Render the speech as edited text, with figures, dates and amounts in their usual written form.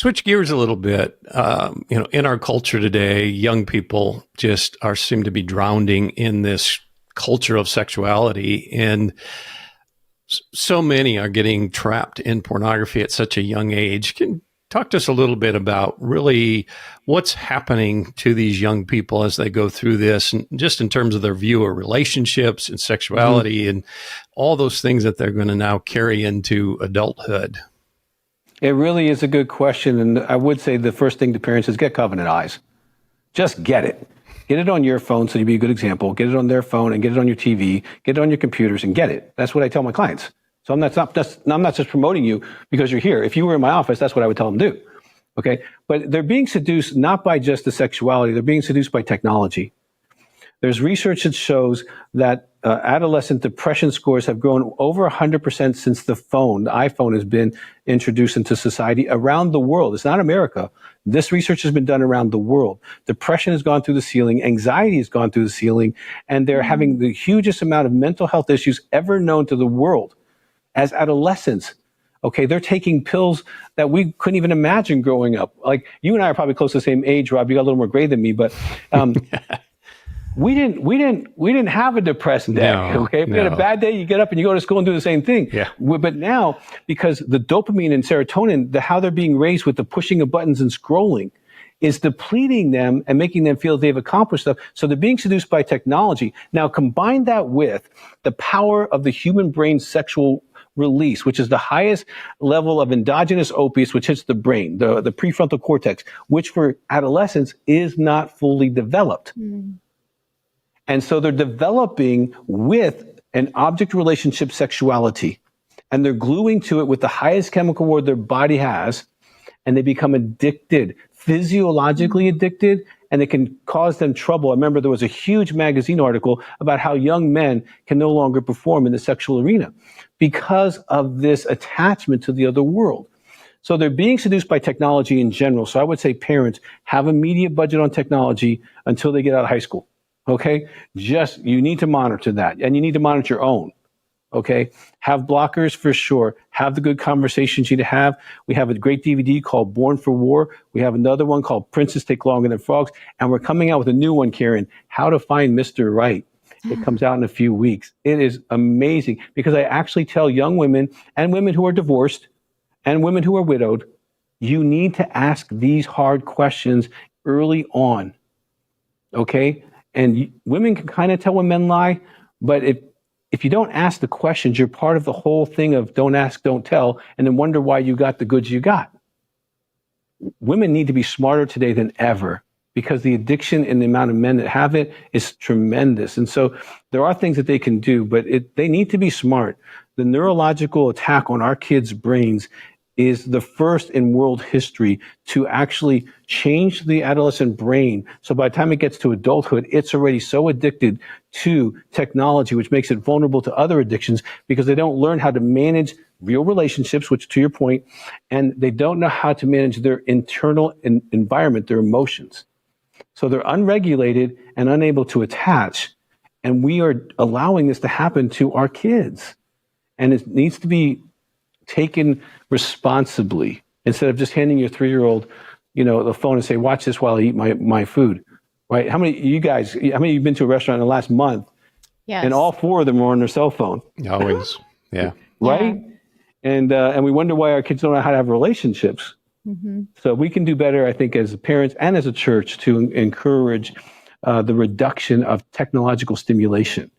switch gears a little bit. In our culture today, young people just seem to be drowning in this culture of sexuality, and so many are getting trapped in pornography at such a young age. Can talk to us a little bit about really what's happening to these young people as they go through this, and just in terms of their view of relationships and sexuality and all those things that they're going to now carry into adulthood. It really is a good question. And I would say the first thing to parents is get Covenant Eyes. Just get it. Get it on your phone, so you'd be a good example. Get it on their phone and get it on your TV. Get it on your computers and get it. That's what I tell my clients. So I'm not just promoting you because you're here. If you were in my office, that's what I would tell them to do. Okay? But they're being seduced not by just the sexuality. They're being seduced by technology. There's research that shows that adolescent depression scores have grown over 100% since the iPhone has been introduced into society around the world. It's not America. This research has been done around the world. Depression has gone through the ceiling. Anxiety has gone through the ceiling. And they're having the hugest amount of mental health issues ever known to the world as adolescents. Okay, they're taking pills that we couldn't even imagine growing up. Like, you and I are probably close to the same age, Rob. You got a little more gray than me, but we didn't have a depressed day. Okay, if you had a bad day, you get up and you go to school and do the same thing. Yeah. But now, because the dopamine and serotonin, how they're being raised with the pushing of buttons and scrolling, is depleting them and making them feel they've accomplished stuff. So they're being seduced by technology. Now combine that with the power of the human brain's sexual release, which is the highest level of endogenous opiates, which hits the brain, the prefrontal cortex, which for adolescents is not fully developed. And so they're developing with an object relationship sexuality, and they're gluing to it with the highest chemical reward their body has, and they become addicted, physiologically addicted, and it can cause them trouble. I remember there was a huge magazine article about how young men can no longer perform in the sexual arena because of this attachment to the other world. So they're being seduced by technology in general. So I would say parents have immediate budget on technology until they get out of high school. Okay? You need to monitor that, and you need to monitor your own. Okay? Have blockers for sure. Have the good conversations you need to have. We have a great DVD called Born for War. We have another one called Princes Take Longer Than Frogs. And we're coming out with a new one, Karen, How to Find Mr. Right. It comes out in a few weeks. It is amazing because I actually tell young women and women who are divorced and women who are widowed, you need to ask these hard questions early on. Okay? And women can kind of tell when men lie, but if you don't ask the questions, you're part of the whole thing of don't ask, don't tell, and then wonder why you got the goods you got. Women need to be smarter today than ever because the addiction and the amount of men that have it is tremendous. And so there are things that they can do, but they need to be smart. The neurological attack on our kids' brains is the first in world history to actually change the adolescent brain. So by the time it gets to adulthood, it's already so addicted to technology, which makes it vulnerable to other addictions because they don't learn how to manage real relationships, which to your point, and they don't know how to manage their internal environment, their emotions. So they're unregulated and unable to attach. And we are allowing this to happen to our kids. And it needs to be taken responsibly instead of just handing your 3-year-old, the phone and say, watch this while I eat my food, right? How many of you have been to a restaurant in the last month? Yes. And all 4 of them are on their cell phone. Always. Yeah. Right? Yeah. And we wonder why our kids don't know how to have relationships. So we can do better, I think, as parents and as a church to encourage the reduction of technological stimulation.